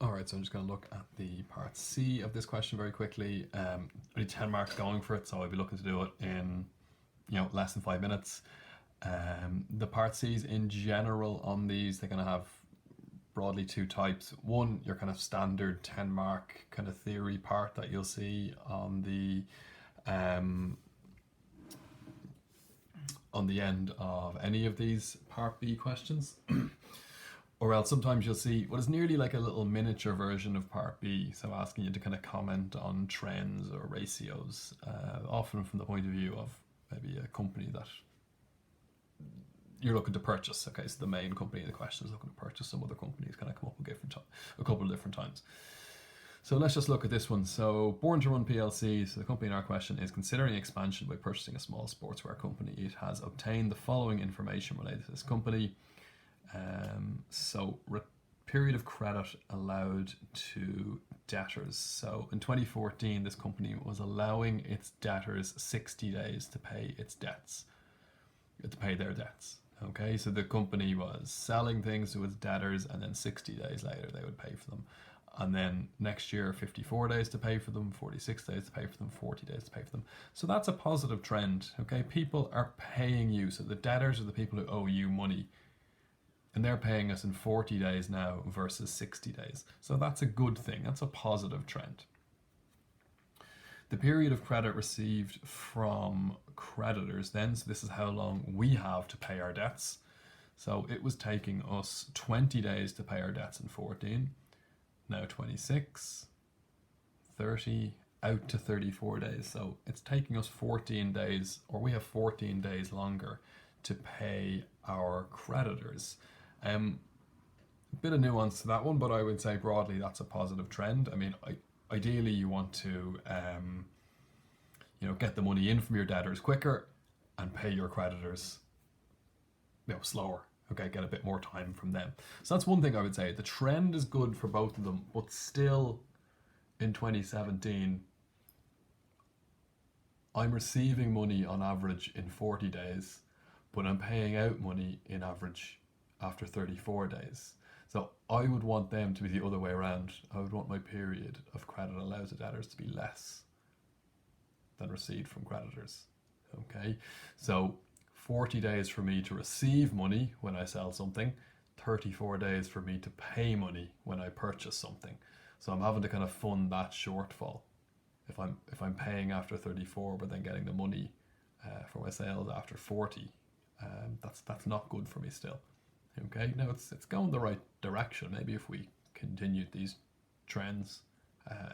All right, so I'm just going to look at the part C of this question very quickly. Only 10 marks going for it, so I'll be looking to do it in less than 5 minutes. The part C's in general on these, they're going to have broadly two types. One, your kind of standard 10 mark kind of theory part that you'll see on the end of any of these part B questions. Or else sometimes you'll see what is nearly like a little miniature version of part B, so asking you to kind of comment on trends or ratios, often from the point of view of maybe a company that you're looking to purchase. Okay, so the main company in the question is looking to purchase some other companies, kind of come up with a couple of different times. So let's just look at this one. So Born to Run PLC, so the company in our question is considering expansion by purchasing a small sportswear company. It has obtained the following information related to this company. Period of credit allowed to debtors. So in 2014, this company was allowing its debtors 60 days to pay its debts, to pay their debts. Okay, so the company was selling things to its debtors, and then 60 days later they would pay for them. And then next year, 54 days to pay for them, 46 days to pay for them, 40 days to pay for them. So that's a positive trend. Okay, people are paying you. So the debtors are the people who owe you money, and they're paying us in 40 days now versus 60 days. So that's a good thing. That's a positive trend. The period of credit received from creditors then, so this is how long we have to pay our debts. So it was taking us 20 days to pay our debts in 14, now 26, 30, out to 34 days. So it's taking us 14 days, or we have 14 days longer to pay our creditors. A bit of nuance to that one, but I would say broadly that's a positive trend. I mean, ideally you want to get the money in from your debtors quicker and pay your creditors slower. Okay, get a bit more time from them. So that's one thing I would say. The trend is good for both of them, but still in 2017 I'm receiving money on average in 40 days, but I'm paying out money in average after 34 days. So I would want them to be the other way around. I would want my period of credit allowed to debtors to be less than received from creditors. Okay, so 40 days for me to receive money when I sell something, 34 days for me to pay money when I purchase something. So I'm having to kind of fund that shortfall. If I'm paying after 34 but then getting the money for my sales after 40, that's not good for me still. Okay, now it's going the right direction. Maybe if we continued these trends,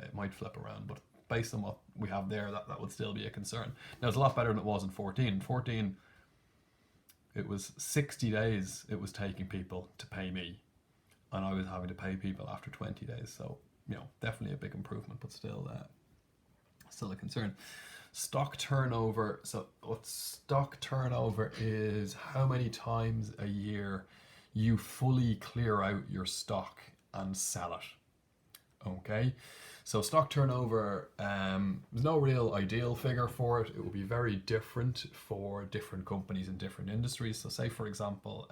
it might flip around, but based on what we have there, that would still be a concern. Now it's a lot better than it was in 14. In 14, it was 60 days it was taking people to pay me, and I was having to pay people after 20 days. So, definitely a big improvement, but still a concern. Stock turnover. So what stock turnover is how many times a year you fully clear out your stock and sell it. Okay, so stock turnover, there's no real ideal figure for it. It will be very different for different companies in different industries. So say for example,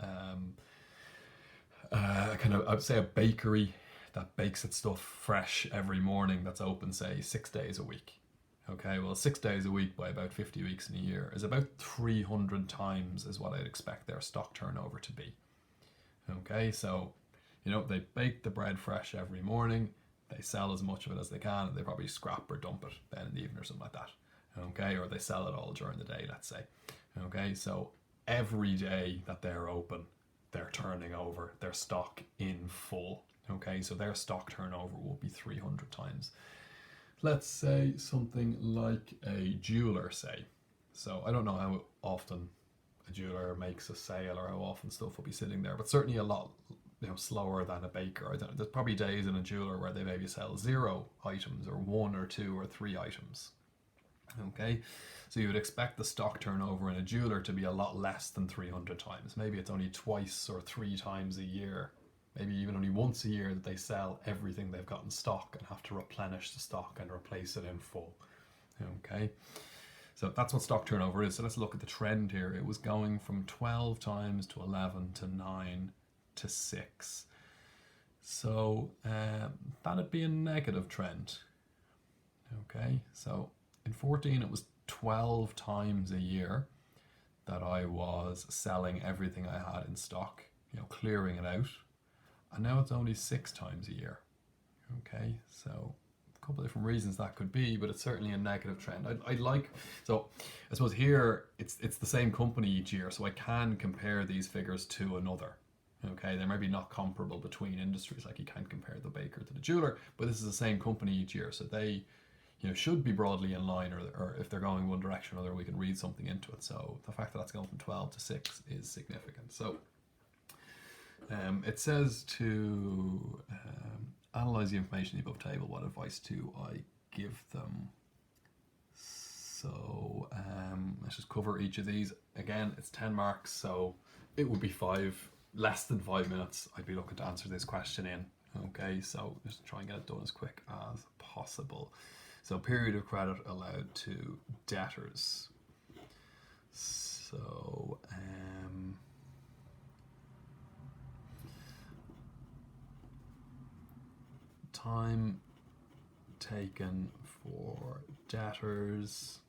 I'd say a bakery that bakes its stuff fresh every morning, that's open say 6 days a week. Okay, well 6 days a week by about 50 weeks in a year is about 300 times is what I'd expect their stock turnover to be. Okay, so they bake the bread fresh every morning, they sell as much of it as they can, and they probably scrap or dump it then in the evening or something like that. Okay, or they sell it all during the day, let's say. Okay, so every day that they're open, they're turning over their stock in full. Okay, so their stock turnover will be 300 times. Let's say something like a jeweler, say. So I don't know how often a jeweler makes a sale or how often stuff will be sitting there, but certainly a lot slower than a baker. I don't know, there's probably days in a jeweler where they maybe sell 0 items or 1 or 2 or 3 items. Okay, so you would expect the stock turnover in a jeweler to be a lot less than 300 times. Maybe it's only twice or 3 times a year, maybe even only once a year that they sell everything they've got in stock and have to replenish the stock and replace it in full. Okay, so that's what stock turnover is. So let's look at the trend here. It was going from 12 times to 11 to 9 to 6. So that'd be a negative trend. Okay, so in 14 it was 12 times a year that I was selling everything I had in stock, clearing it out. And now it's only 6 times a year. Okay, so a couple of different reasons that could be, but it's certainly a negative trend. So I suppose here it's the same company each year, so I can compare these figures to another. Okay, they're maybe not comparable between industries, like you can't compare the baker to the jeweler, but this is the same company each year, so they should be broadly in line, or if they're going one direction or another, we can read something into it. So the fact that that's going from 12 to 6 is significant. So it says to analyze the information in the above table. What advice do I give them? So let's just cover each of these. Again, it's 10 marks, so it would be less than 5 minutes. I'd be looking to answer this question in. Okay, so just try and get it done as quick as possible. So period of credit allowed to debtors. So time taken for debtors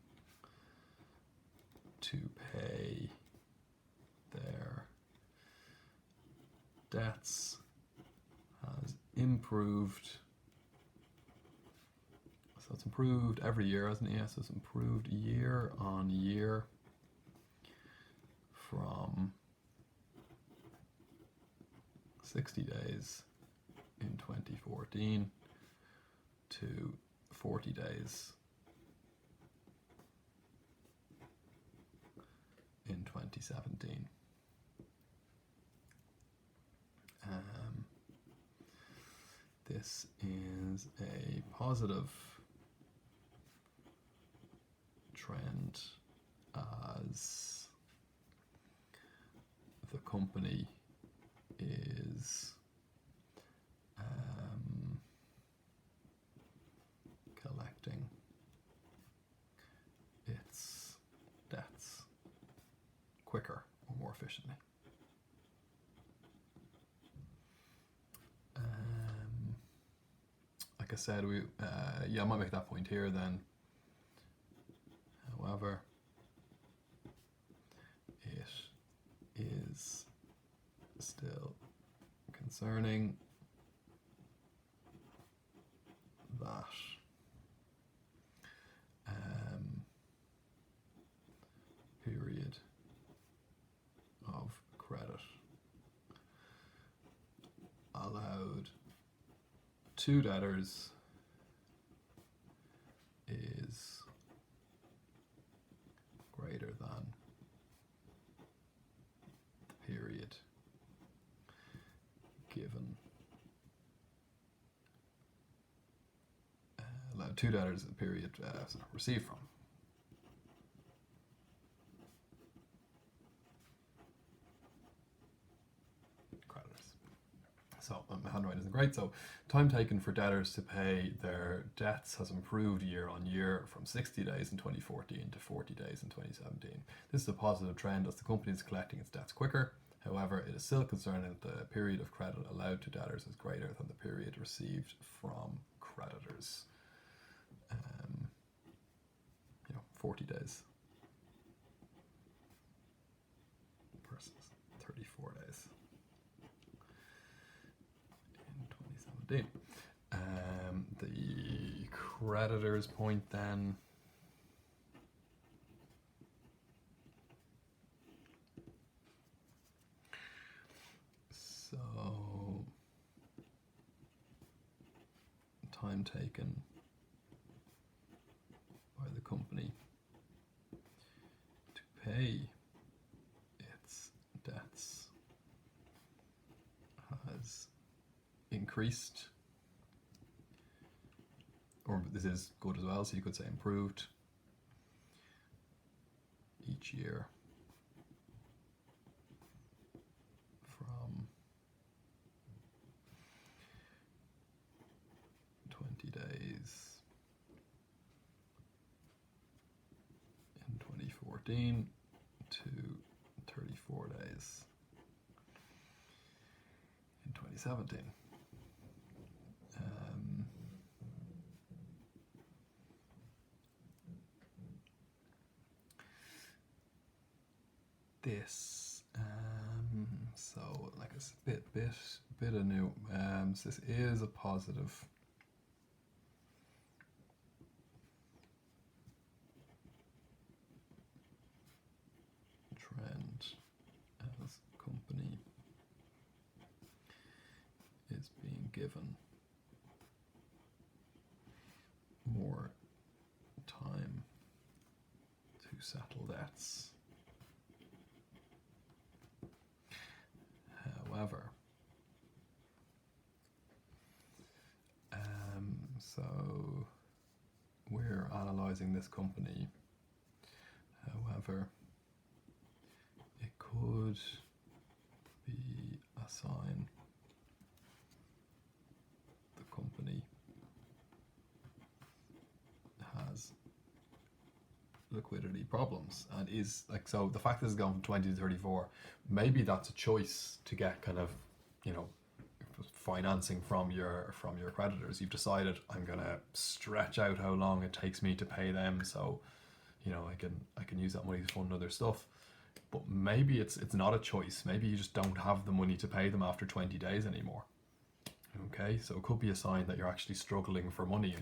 to pay their debts has improved. So it's improved every year, hasn't it? Yes, it's improved year on year from 60 days in 2014 to 40 days in 2017. This is a positive trend as the company is collecting its debts quicker or more efficiently. Like I said, I might make that point here then. However, it is still concerning that period of credit allowed to debtors is greater than the period given. Allowed to debtors the period received from. So my handwriting isn't great. So time taken for debtors to pay their debts has improved year on year from 60 days in 2014 to 40 days in 2017. This is a positive trend as the company is collecting its debts quicker. However, it is still concerning that the period of credit allowed to debtors is greater than the period received from creditors. 40 days versus 34 days. 2017. The creditors point then. So time taken by the company to pay its debts has increased, or this is good as well, so you could say improved each year from 20 days in 2014 to 34 days in 2017. this. So like it's a bit of new. So this is a positive. Trend as company is being given more time to settle debts. However, so we're analysing this company. However, it could be a sign the company has liquidity problems and is like, so the fact that it's gone from 20 to 34, maybe that's a choice to get kind of, you know, financing from your creditors. You've decided, I'm gonna stretch out how long it takes me to pay them, so you know I can use that money to fund other stuff. But maybe it's not a choice. Maybe you just don't have the money to pay them after 20 days anymore. Okay, so it could be a sign that you're actually struggling for money